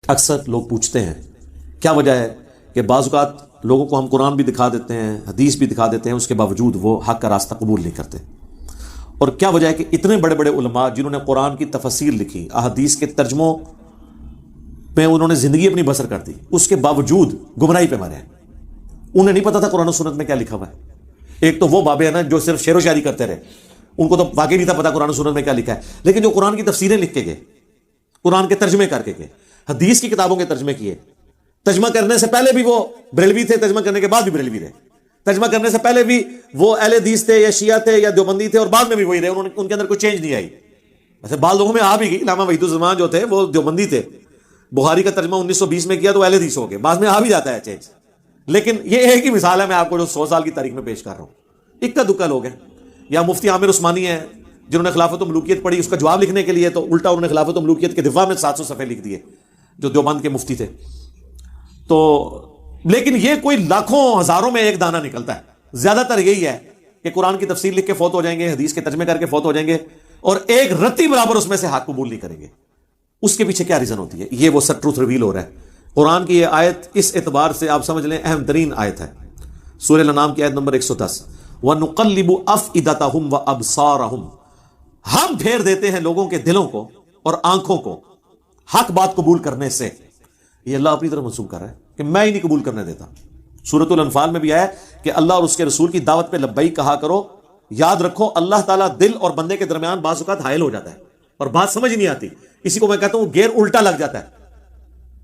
اکثر لوگ پوچھتے ہیں کیا وجہ ہے کہ بعض اوقات لوگوں کو ہم قرآن بھی دکھا دیتے ہیں، حدیث بھی دکھا دیتے ہیں، اس کے باوجود وہ حق کا راستہ قبول نہیں کرتے. اور کیا وجہ ہے کہ اتنے بڑے بڑے علماء جنہوں نے قرآن کی تفاسیر لکھی، احادیث کے ترجموں میں انہوں نے زندگی اپنی بسر کر دی، اس کے باوجود گمراہی پہ مرے ہیں. انہیں نہیں پتا تھا قرآن و سنت میں کیا لکھا ہوا ہے. ایک تو وہ بابے ہیں نا جو صرف شعر و شاعری کرتے رہے، ان کو تو واقعی نہیں تھا پتا قرآن و سنت میں کیا لکھا ہے. لیکن جو قرآن کی تفسیریں لکھ کے گئے، قرآن کے ترجمے کر کے گئے، حدیث کی کتابوں کے ترجمے کیے، ترجمہ کرنے سے پہلے بھی وہ بریلوی تھے، ترجمہ کرنے کے بعد بھی بریلوی رہے، ترجمہ کرنے سے پہلے بھی وہ اہل حدیث تھے یا شیعہ تھے یا دیوبندی تھے، اور بعد میں بھی وہی رہے. ان کے اندر کوئی چینج نہیں آئی. ویسے بعض لوگوں میں آ بھی گئی. علامہ وحید الزمان جو تھے وہ دیوبندی تھے، بخاری کا ترجمہ 1920 میں کیا تو اہل حدیث ہو گئے. بعد میں آ بھی جاتا ہے چینج. لیکن یہ ایک ہی مثال ہے میں آپ کو جو 100 سال کی تاریخ میں پیش کر رہا ہوں. اکا دکا لوگ ہیں. یا مفتی عامر عثمانی ہیں جنہوں نے خلافت و ملوکیت پڑھی، اس کا جواب لکھنے کے لیے تو الٹا انہوں نے خلافت و ملوکیت کے دفاع میں 700 صفحے لکھ دیے، جو دیوبند کے مفتی تھے. تو لیکن یہ کوئی لاکھوں ہزاروں میں ایک دانہ نکلتا ہے. زیادہ تر یہی ہے کہ قرآن کی تفسیر لکھ کے فوت ہو جائیں گے، حدیث کے ترجمے کر کے فوت ہو جائیں گے، اور ایک رتی برابر اس میں سے حق قبول نہیں کریں گے. اس کے پیچھے کیا ریزن ہوتی ہے؟ یہ وہ سٹ ٹروتھ ریویل ہو رہا ہے. قرآن کی یہ آیت اس اعتبار سے آپ سمجھ لیں اہم ترین آیت ہے. سورہ الانعام کی آیت نمبر 110، وَنُقَلِّبُ أَفْئِدَتَهُمْ وَأَبْصَارَهُمْ، ہم پھیر دیتے ہیں لوگوں کے دلوں کو اور آنکھوں کو حق بات قبول کرنے سے. یہ اللہ اپنی طرف منسوب کر رہا ہے کہ میں ہی نہیں قبول کرنے دیتا. سورۃ الانفال میں بھی آیا کہ اللہ اور اس کے رسول کی دعوت پہ لبیک کہا کرو. یاد رکھو اللہ تعالیٰ دل اور بندے کے درمیان بعض اوقات حائل ہو جاتا ہے اور بات سمجھ نہیں آتی. اسی کو میں کہتا ہوں گیئر الٹا لگ جاتا ہے،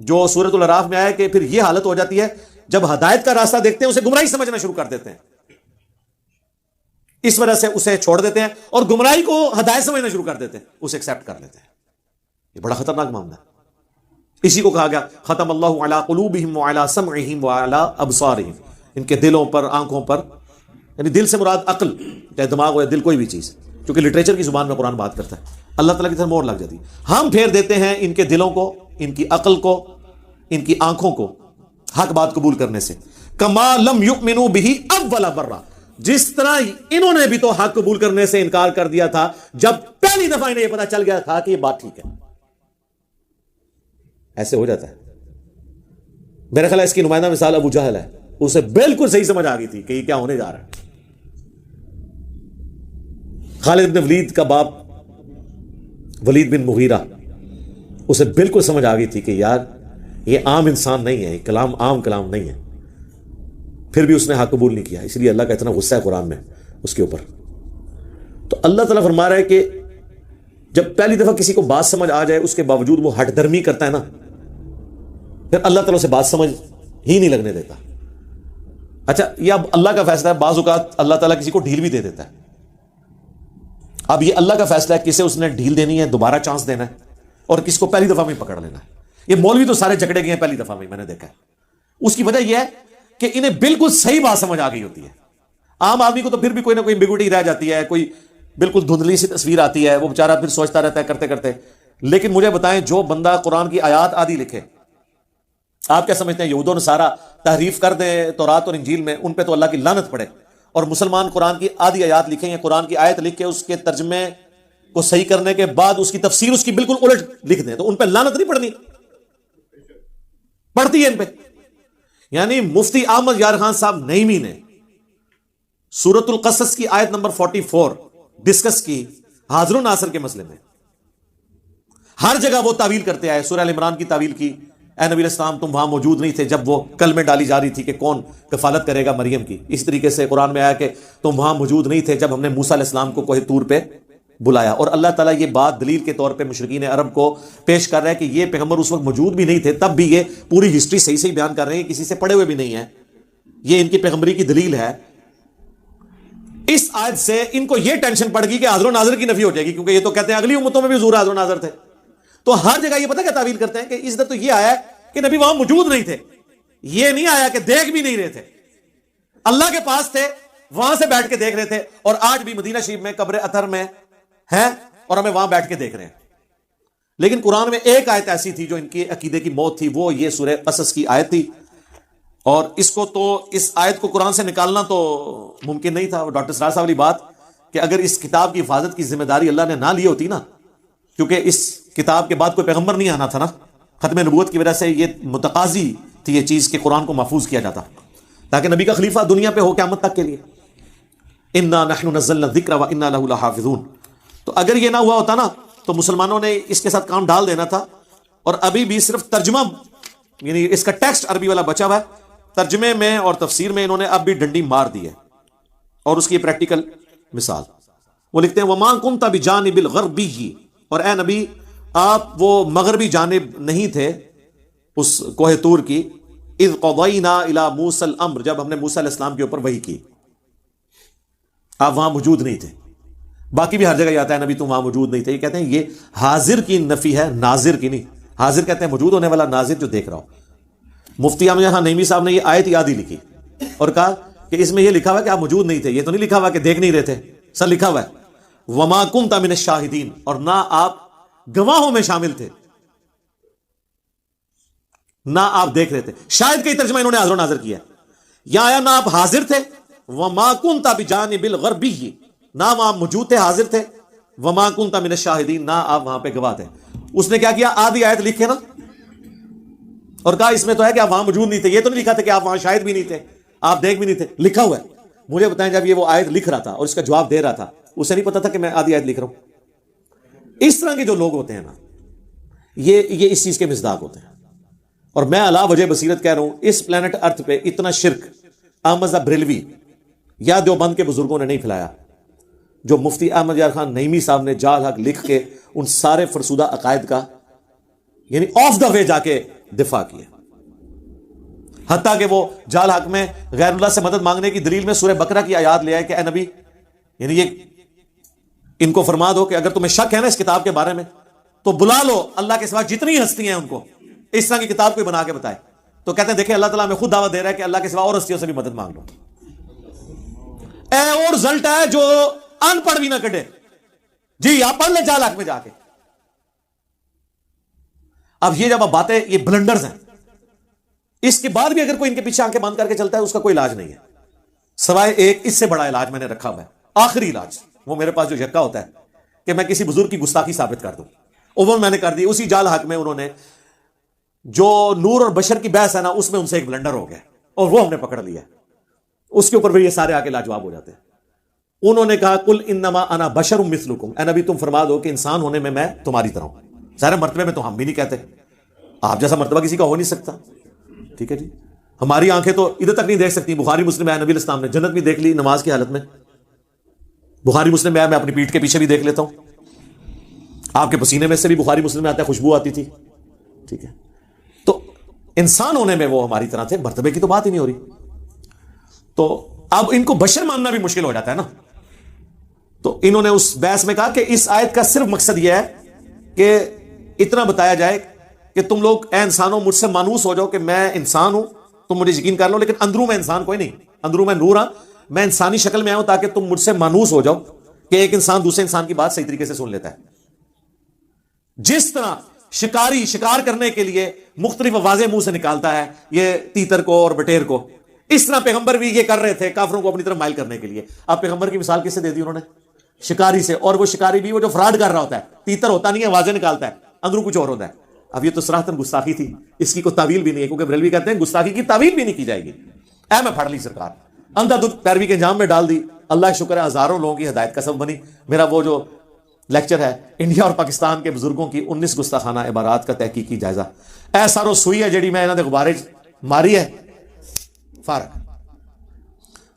جو سورۃ الاعراف میں آیا کہ پھر یہ حالت ہو جاتی ہے جب ہدایت کا راستہ دیکھتے ہیں اسے گمراہی سمجھنا شروع کر دیتے ہیں. اس وجہ سے اسے چھوڑ دیتے ہیں اور گمراہی کو ہدایت سمجھنا شروع کر دیتے ہیں، اسے ایکسپٹ کر لیتے ہیں. یہ بڑا خطرناک معاملہ ہے. اسی کو کہا گیا ختم اللہ علی قلوبہم وعلی سمعہم وعلی ابصارہم، ان کے دلوں پر، آنکھوں پر. یعنی دل سے مراد عقل، چاہے دماغ ہو یا دل، کوئی بھی چیز، کیونکہ لٹریچر کی زبان میں قرآن بات کرتا ہے. اللہ تعالیٰ کی طرف مہر لگ جاتی. ہم پھیر دیتے ہیں ان کے دلوں کو، ان کی عقل کو، ان کی آنکھوں کو حق بات قبول کرنے سے. کما لم یؤمنوا بہ اول مرہ، جس طرح انہوں نے بھی تو حق قبول کرنے سے انکار کر دیا تھا جب پہلی دفعہ انہیں یہ پتا چل گیا تھا کہ یہ بات ٹھیک ہے. ایسے ہو جاتا ہے. میرا خیال ہے اس کی نمائندہ مثال ابو جہل ہے. اسے بالکل صحیح سمجھ آ گئی تھی کہ یہ کیا ہونے جا رہا ہے. خالد بن ولید کا باپ ولید بن مغیرہ، اسے بالکل سمجھ آ گئی تھی کہ یار یہ عام انسان نہیں ہے، یہ کلام عام کلام نہیں ہے. پھر بھی اس نے حق قبول نہیں کیا. اس لیے اللہ کا اتنا غصہ ہے قرآن میں اس کے اوپر. تو اللہ تعالیٰ فرما رہا ہے کہ جب پہلی دفعہ کسی کو بات سمجھ آ جائے اس کے باوجود وہ ہٹ درمی کرتا ہے نا، پھر اللہ تعالیٰ سے بات سمجھ ہی نہیں لگنے دیتا. اچھا یہ اب اللہ کا فیصلہ ہے. بعض اوقات اللہ تعالیٰ کسی کو ڈھیل بھی دے دیتا ہے. اب یہ اللہ کا فیصلہ ہے کسے اس نے ڈھیل دینی ہے، دوبارہ چانس دینا ہے، اور کس کو پہلی دفعہ میں پکڑ لینا ہے. یہ مولوی تو سارے جکڑے گئے ہیں پہلی دفعہ میں نے دیکھا ہے. اس کی وجہ یہ ہے کہ انہیں بالکل صحیح بات سمجھ آ گئی ہوتی ہے. عام آدمی کو تو پھر بھی کوئی نہ کوئی ایمبیگوٹی رہ جاتی ہے، کوئی بالکل دھندلی سی تصویر آتی ہے، وہ بیچارہ پھر سوچتا رہتا ہے کرتے کرتے. لیکن مجھے بتائیں جو بندہ قرآن کی آیات آدھی لکھے، آپ کیا سمجھتے ہیں یہود و نصارہ تحریف کر دیں تورات اور انجیل میں، ان پہ تو اللہ کی لعنت پڑے، اور مسلمان قرآن کی آدھی آیات لکھیں یا قرآن کی آیت لکھ کے اس کے ترجمے کو صحیح کرنے کے بعد اس کی تفسیر اس کی بالکل الٹ لکھ دیں، تو ان پہ لعنت نہیں پڑنی؟ پڑتی ہے ان پہ. یعنی مفتی احمد یار خان صاحب نعیمی نے سورۃ القصص کی آیت نمبر 44 ڈسکس کی حاضر و ناصر کے مسئلے میں. ہر جگہ وہ تعویل کرتے آئے. سورہ ال عمران کی تعویل کی، اے نبی علیہ السلام تم وہاں موجود نہیں تھے جب وہ کلمے ڈالی جا رہی تھی کہ کون کفالت کرے گا مریم کی. اس طریقے سے قرآن میں آیا کہ تم وہاں موجود نہیں تھے جب ہم نے موسیٰ علیہ السلام کو کوہ طور پہ بلایا. اور اللہ تعالیٰ یہ بات دلیل کے طور پہ مشرکین عرب کو پیش کر رہا ہے کہ یہ پیغمبر اس وقت موجود بھی نہیں تھے، تب بھی یہ پوری ہسٹری صحیح صحیح بیان کر رہے ہیں، کسی سے پڑھے ہوئے بھی نہیں ہیں. یہ ان کی پیغمبری کی دلیل ہے. اس آیت سے ان کو یہ ٹینشن پڑ گئی کہ حاضر و ناظر کی نفی ہو جائے گی، کیونکہ یہ تو کہتے ہیں اگلی امتوں میں بھی حضور حاضر و ناظر تھے. تو ہر جگہ یہ پتہ کیا تعویل کرتے ہیں کہ اس طرح تو یہ آیا ہے کہ نبی وہاں موجود نہیں تھے. یہ نہیں آیا کہ دیکھ بھی نہیں رہے تھے، اللہ کے پاس تھے، وہاں سے بیٹھ کے دیکھ رہے تھے. اور آج بھی مدینہ شریف میں قبر اطہر میں ہیں اور ہمیں وہاں بیٹھ کے دیکھ رہے ہیں. لیکن قرآن میں ایک آیت ایسی تھی جو ان کے عقیدے کی موت تھی، وہ یہ سورہ قصص کی آیت تھی. اور اس آیت کو قرآن سے نکالنا تو ممکن نہیں تھا. ڈاکٹر سرار صاحب والی بات کہ اگر اس کتاب کی حفاظت کی ذمہ داری اللہ نے نہ لی ہوتی نا، کیونکہ اس کتاب کے بعد کوئی پیغمبر نہیں آنا تھا نا، ختم نبوت کی وجہ سے یہ متقاضی تھی یہ چیز کہ قرآن کو محفوظ کیا جاتا تاکہ نبی کا خلیفہ دنیا پہ ہو قیامت تک کے لیے. انا نحن نزلنا الذکر وانا لہ لحافظون. تو اگر یہ نہ ہوا ہوتا نا تو مسلمانوں نے اس کے ساتھ کام ڈال دینا تھا, اور ابھی بھی صرف ترجمہ یعنی اس کا ٹیکسٹ عربی والا بچا ہوا ہے, ترجمے میں اور تفسیر میں انہوں نے اب بھی ڈنڈی مار دی ہے. اور اس کی پریکٹیکل مثال وہ لکھتے ہیں وما کنت بجانب الغربی, اور اے نبی آپ وہ مغربی جانب نہیں تھے اس کوہ طور کی, اذ قضینا الی موسی الامر, جب ہم نے موسیٰ علیہ السلام کے اوپر وحی کی, آپ وہاں موجود نہیں تھے. باقی بھی ہر جگہ یہ آتا ہے نبی تم وہاں موجود نہیں تھے. یہ کہتے ہیں یہ حاضر کی نفی ہے, ناظر کی نہیں. حاضر کہتے ہیں موجود ہونے والا, ناظر جو دیکھ رہا ہو. مفتی احمد خان نعیمی صاحب نے یہ آیت یادی لکھی اور کہا کہ اس میں یہ لکھا ہوا ہے کہ آپ موجود نہیں تھے, یہ تو نہیں لکھا ہوا کہ دیکھ نہیں رہے تھے. سر لکھا ہوا ہے وما کنت من الشاہدین, اور نہ آپ گواہوں میں شامل تھے, نہ آپ دیکھ رہے تھے. شاید کا ترجمہ انہوں نے حاضر و ناظر کیا. یہاں آیا نہ آپ حاضر تھے, وما کنت بجانب الغربی, نہ وہاں موجود تھے حاضر تھے, وما کنت من الشاہدین, نہ آپ وہاں پہ گواہ تھے. اس نے کیا کیا, آدھی آیت لکھے نا اور کہا اس میں تو ہے کہ آپ وہاں موجود نہیں تھے. یہ تو نہیں لکھا تھا کہ آپ وہاں شاہد بھی نہیں تھے, آپ دیکھ بھی نہیں تھے. لکھا ہوا ہے. مجھے بتائیں جب یہ وہ آیت لکھ رہا تھا اور اس کا جواب دے رہا تھا, اسے نہیں پتا تھا کہ میں آدھی آیت لکھ رہا ہوں. اس طرح کے جو لوگ ہوتے ہیں نا, یہ اس چیز کے مصداق ہوتے ہیں. اور میں علا وجہ بصیرت کہہ رہا ہوں, اس پلانٹ ارتھ پہ اتنا شرک احمد بریلوی یا دیوبند کے بزرگوں نے نہیں پھیلایا جو مفتی احمد یار خان نعیمی صاحب نے جال حق لکھ کے ان سارے فرسودہ عقائد کا یعنی آف دا وے جا کے دفاع کیا. حتیٰ کہ وہ جال حق میں غیر اللہ سے مدد مانگنے کی دلیل میں سورہ بقرہ کی آیات لے آئے کہ اے نبی, یعنی یہ ان کو فرما دو کہ اگر تمہیں شک ہے نا اس کتاب کے بارے میں تو بلا لو اللہ کے سوا جتنی ہستیاں ہیں ان کو, اس طرح کی کتاب کوئی بنا کے بتائے. تو کہتے ہیں دیکھیں اللہ تعالیٰ ہمیں خود دعوت دے رہا ہے کہ اللہ کے سوا اور ہستیوں سے بھی مدد مانگ لو. اور رزلٹ ہے جو ان پڑھ بھی نہ کٹے. جی آپ پڑھ لیں جال حق میں جا کے. اب یہ جب باتیں یہ بلنڈرز ہیں, اس کے بعد بھی اگر کوئی ان کے پیچھے آنکھیں بند کر کے چلتا ہے اس کا کوئی علاج نہیں ہے سوائے ایک اس سے بڑا علاج میں نے رکھا ہوا ہے, آخری علاج. وہ میرے پاس جو یکا ہوتا ہے کہ میں کسی بزرگ کی گستاخی ثابت کر دوں, وہ میں نے کر دی. اسی جال حق میں انہوں نے جو نور اور بشر کی بحث ہے نا اس میں ان سے ایک بلنڈر ہو گیا اور وہ ہم نے پکڑ لیا. اس کے اوپر بھی یہ سارے آ کے لاجواب ہو جاتے ہیں. انہوں نے کہا قل انما انا بشر مثلکم, اے نبی تم فرما دو کہ انسان ہونے میں تمہاری طرح ہوں. ظاہر مرتبے میں تو ہم بھی نہیں کہتے, آپ جیسا مرتبہ کسی کا ہو نہیں سکتا. ٹھیک ہے جی, ہماری آنکھیں تو ادھر تک نہیں دیکھ سکتی. بخاری مسلم میں نبی الاسلام نے جنت بھی دیکھ لی نماز کی حالت میں. بخاری مسلم میں اپنی پیٹھ کے پیچھے بھی دیکھ لیتا ہوں. آپ کے پسینے میں سے بھی بخاری مسلم میں آتا ہے خوشبو آتی تھی. ٹھیک ہے, تو انسان ہونے میں وہ ہماری طرح تھے, مرتبے کی تو بات ہی نہیں ہو رہی. تو اب ان کو بشر ماننا بھی مشکل ہو جاتا ہے نا. تو انہوں نے اس بحث میں کہا کہ اس آیت کا صرف مقصد یہ ہے کہ اتنا بتایا جائے کہ تم لوگ اے انسانوں مجھ سے مانوس ہو جاؤ کہ میں انسان ہوں, تم مجھے یقین کر لو, لیکن اندروں میں انسان کوئی نہیں, اندروں میں نور ہاں, میں انسانی شکل میں آیا ہوں تاکہ تم مجھ سے مانوس ہو جاؤ کہ ایک انسان دوسرے انسان کی بات صحیح طریقے سے سن لیتا ہے. جس طرح شکاری شکار کرنے کے لیے مختلف آوازیں منہ سے نکالتا ہے یہ تیتر کو اور بٹیر کو, اس طرح پیغمبر بھی یہ کر رہے تھے کافروں کو اپنی طرف مائل کرنے کے لیے. اب پیغمبر کی مثال کس سے دے دی انہوں نے, شکاری سے. اور وہ شکاری بھی وہ جو فراڈ کر رہا ہوتا ہے, تیتر ہوتا نہیں ہے آوازیں نکالتا ہے, اندروں کچھ اور ہوتا ہے. اب یہ تو صراحتاً گستاخی تھی, اس کی کوئی تعویل بھی نہیں ہے, کیونکہ بریلوی کہتے ہیں گستاخی کی تعویل بھی نہیں کی جائے گی. اے میں پڑھ لی سرکار, اندھا دودھ پیروی کے انجام میں ڈال دی. اللہ کا شکر ہے ہزاروں لوگوں کی ہدایت کا سبب بنی. میرا وہ جو لیکچر ہے انڈیا اور پاکستان کے بزرگوں کی 19 گستاخانہ عبارات کا تحقیقی جائزہ, اے سارو سوئی ہے جیڑی میں انہاں دے غبارے ماری ہے فارغ.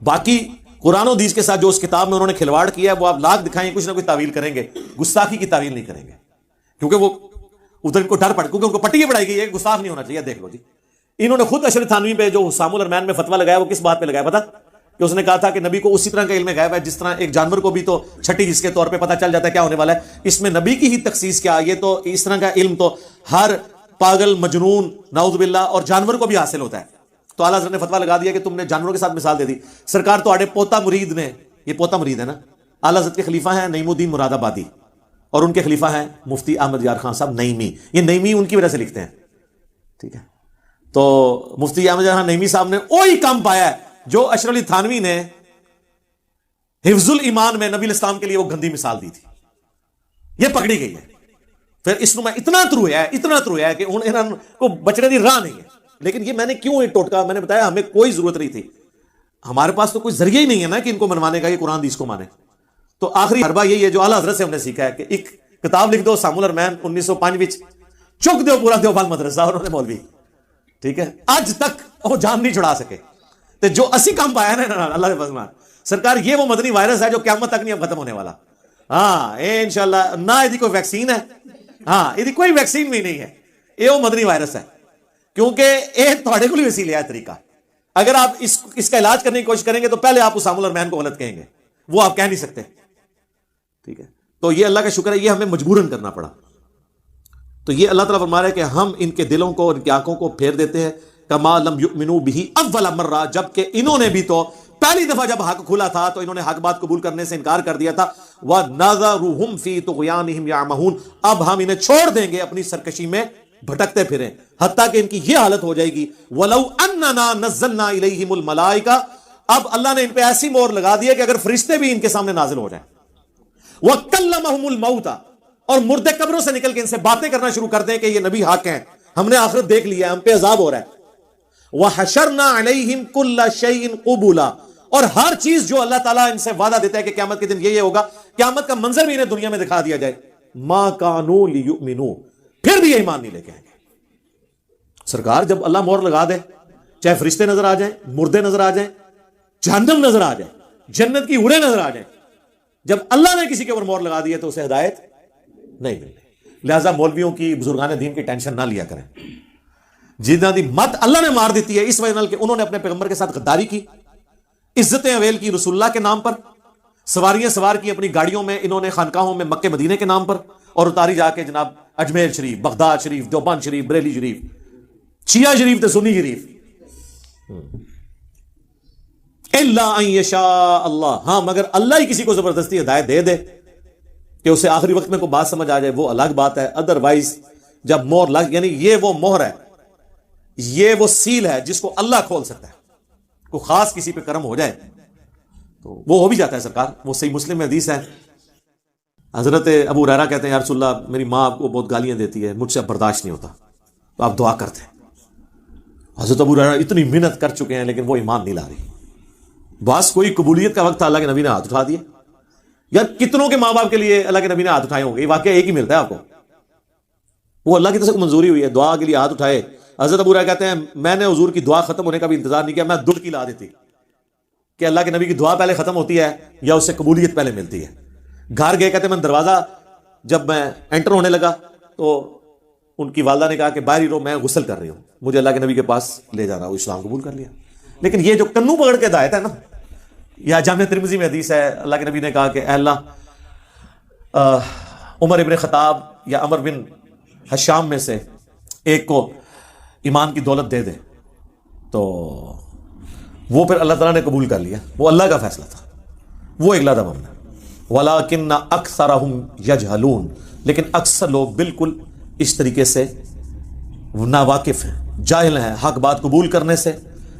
باقی قرآن و حدیث کے ساتھ جو اس کتاب میں انہوں نے کھلواڑ کیا ہے وہ آپ لاکھ دکھائیں کچھ نہ کچھ تعویل کریں گے, گستاخی کی تعویل نہیں کریں گے, کیونکہ وہ ادھر ان کو ڈر پڑ, کیونکہ ان کو پٹی پڑھائی گئی ہے گستاخ نہیں ہونا چاہیے. دیکھ لو جی, انہوں نے خود اشرف تھانوی پہ جو حسام الرحمن میں فتویٰ لگایا وہ کس بات پہ لگایا پتا, کہ اس نے کہا تھا کہ نبی کو اسی طرح کا علم غیب ہے جس طرح ایک جانور کو بھی تو چھٹی جس کے طور پہ پتہ چل جاتا ہے کیا ہونے والا ہے, اس میں نبی کی ہی تخصیص کیا, یہ تو اس طرح کا علم تو ہر پاگل مجنون نعوذ باللہ اور جانور کو بھی حاصل ہوتا ہے. تو اعلیٰ حضرت نے فتویٰ لگا دیا کہ تم نے جانوروں کے ساتھ مثال دے دی. سرکار تو آڑے پوتا مرید نے, یہ پوتا مرید ہے نا, اعلیٰ حضرت کے خلیفہ ہیں نعیم الدین مراد آبادی, اور ان کے خلیفہ ہیں مفتی احمد یار خان صاحب نعیمی. یہ نعیمی ان کی وجہ سے لکھتے ہیں. ٹھیک ہے, تو مفتی احمد یار خان نعیمی صاحب نے وہی کام پایا ہے جو اشرف علی تھانوی نے حفظ الایمان میں نبی الاسلام کے لیے وہ گندی مثال دی تھی. یہ پکڑی گئی ہے. پھر اس میں اتنا ترویا ہے کہ انہوں کو بچنے دی راہ نہیں ہے. لیکن یہ میں نے کیوں ایک ٹوٹکا میں نے بتایا, ہمیں کوئی ضرورت نہیں تھی, ہمارے پاس تو کوئی ذریعہ ہی نہیں ہے نا کہ ان کو منوانے کا, یہ قرآن حدیث کو مانے. تو آخری حربہ یہی ہے جو اعلیٰ حضرت سے ہم نے سیکھا ہے کہ ایک کتاب لکھ دو سامول ارمین 1905 چک دو پورا دیوبند مدرسہ, اور انہوں نے مولوی, ٹھیک ہے, آج تک وہ جان نہیں چھڑا سکے. تو جو اسی کام پایا نا اللہ کے فضل سرکار, یہ وہ مدنی وائرس ہے جو قیامت تک نہیں اب ختم ہونے والا. ہاں انشاءاللہ, نہ یہ کوئی ویکسین ہے, ہاں یہ کوئی ویکسین بھی نہیں ہے, یہ وہ مدنی وائرس ہے. کیونکہ یہ تھوڑے کو وسیلے ہے طریقہ. اگر آپ اس کا علاج کرنے کی کوشش کریں گے تو پہلے آپ اسامہ الرحمن کو غلط کہیں گے, وہ آپ کہہ نہیں سکتے, ٹھیک ہے. تو یہ اللہ کا شکر ہے, یہ ہمیں مجبوراً کرنا پڑا. تو یہ اللہ تعالیٰ فرما رہا ہے کہ ہم ان کے دلوں کو, ان کی آنکھوں کو پھیر دیتے ہیں, کما لم یؤمنوا بہ اول مرہ, جبکہ انہوں نے بھی تو پہلی دفعہ جب حق کھلا تھا تو انہوں نے حق بات قبول کرنے سے انکار کر دیا تھا. وَنَذَرُهُمْ فِي طُغْيَانِهِمْ يَعْمَهُونَ, اب ہم انہیں چھوڑ دیں گے اپنی سرکشی میں بھٹکتے پھریں, حتیٰ کہ ان کی یہ حالت ہو جائے گی. وَلَوْ أَنَّنَا نَزَّلْنَا إِلَيْهِمُ الْمَلَائِكَةَ, اب اللہ نے ان پہ ایسی مہر لگا دی ہے کہ اگر فرشتے بھی ان کے سامنے نازل ہو جائیں. وَكَلَّمَهُمُ الْمَوْتَ, اور مردے قبروں سے نکل کے ان سے باتیں کرنا شروع کر دیں کہ یہ نبی حق ہیں, ہم نے آخرت دیکھ لیا ہے, ہم پہ عذاب ہو رہا ہے. وَحَشَرْنَا عَلَيْهِمْ كُلَّ شَيْءٍ قُبُولًا, اور ہر چیز جو اللہ تعالیٰ ان سے وعدہ دیتا ہے کہ قیامت کے دن یہ ہوگا, قیامت کا منظر بھی انہیں دنیا میں دکھا دیا جائے. مَا كَانُوا لِيُؤْمِنُوا, پھر بھی یہ ایمان نہیں لے کے آئیں گے. سرکار جب اللہ مہر لگا دے, چاہے فرشتے نظر آ جائیں, مردے نظر آ جائیں, جہنم نظر آ جائے, جنت کی اڑے نظر آ جائیں, جب اللہ نے کسی کے اوپر مہر لگا دی ہے تو اسے ہدایت نہیں ملتی. لہذا مولویوں کی, بزرگان دین کی ٹینشن نہ لیا کریں. جنہاں دی مت اللہ نے مار دیتی ہے اس وجہ کہ انہوں نے اپنے پیغمبر کے ساتھ غداری کی, عزتیں اویل کی رسول اللہ کے نام پر, سواریاں سوار کی اپنی گاڑیوں میں انہوں نے خانقاہوں میں مکے مدینے کے نام پر, اور اتاری جا کے جناب اجمیر شریف, بغداد شریف, دیوبند شریف, بریلی شریف, شیعہ شریف تے سنی شریف. الا ان یشاء اللہ, ہاں مگر اللہ ہی کسی کو زبردستی ہدایت دے دے کہ اسے آخری وقت میں کوئی بات سمجھ آ جائے, وہ الگ بات ہے. ادروائز جب مہر لگ, یعنی یہ وہ مہر ہے, یہ وہ سیل ہے جس کو اللہ کھول سکتا ہے. کوئی خاص کسی پہ کرم ہو جائے تو وہ ہو بھی جاتا ہے سرکار. وہ صحیح مسلم میں حدیث ہے, حضرت ابو ہریرہ کہتے ہیں یا رسول اللہ, میری ماں آپ کو بہت گالیاں دیتی ہے, مجھ سے اب برداشت نہیں ہوتا, تو آپ دعا کرتے ہیں. حضرت ابو ہریرہ اتنی محنت کر چکے ہیں لیکن وہ ایمان نہیں لا رہی. بس کوئی قبولیت کا وقت تھا, اللہ کے نبی نے ہاتھ اٹھا دیا. یار کتنوں کے ماں باپ کے لیے اللہ کے نبی نے ہاتھ اٹھائے ہوں گے, یہ واقعہ ایک ہی ملتا ہے آپ کو. وہ اللہ کی طرف سے منظوری ہوئی ہے, دعا کے لیے ہاتھ اٹھائے. حضرت ابو ہریرہ کہتے ہیں میں نے حضور کی دعا ختم ہونے کا بھی انتظار نہیں کیا, میں دڑکی لا دیتی کہ اللہ کے نبی کی دعا پہلے ختم ہوتی ہے یا اس سے قبولیت پہلے ملتی ہے. گھر گئے, کہتے ہیں میں دروازہ جب میں انٹر ہونے لگا تو ان کی والدہ نے کہا کہ باہر ہی رہو, میں غسل کر رہی ہوں, مجھے اللہ کے نبی کے پاس لے جا رہا, وہ اسلام قبول کر لیا. لیکن یہ جو کنو پکڑ کے ہدایت ہے نا, یا جامع ترمذی میں حدیث ہے, اللہ کے نبی نے کہا کہ اے اللہ عمر ابن خطاب یا عمر بن حشام میں سے ایک کو ایمان کی دولت دے دے, تو وہ پھر اللہ تعالیٰ نے قبول کر لیا. وہ اللہ کا فیصلہ تھا, وہ ایک لادہ بمنا. وَلَٰكِنَّ أَكْثَرَهُمْ يَجْهَلُونَ, لیکن اکثر لوگ بالکل اس طریقے سے ناواقف ہیں, جاہل ہیں حق بات قبول کرنے سے.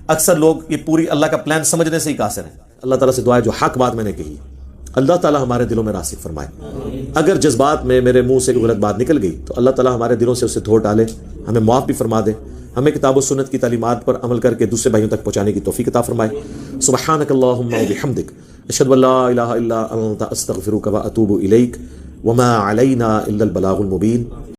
اکثر لوگ یہ پوری اللہ کا پلان سمجھنے سے ہی قاصر ہیں. اللہ تعالیٰ سے دعا ہے جو حق بات میں نے کہی اللہ تعالیٰ ہمارے دلوں میں راسخ فرمائے. اگر جذبات میں میرے منہ سے کوئی غلط بات نکل گئی تو اللہ تعالیٰ ہمارے دلوں سے اسے دھو ڈالے, ہمیں معاف بھی فرما دے, ہمیں کتاب و سنت کی تعلیمات پر عمل کر کے دوسرے بھائیوں تک پہنچانے کی توفیق عطا فرمائے. سبحانک اللہم و بحمدک, اشہد ان لا الہ الا انت, استغفرک و اتوب الیک, وما علینا الا البلاغ المبین.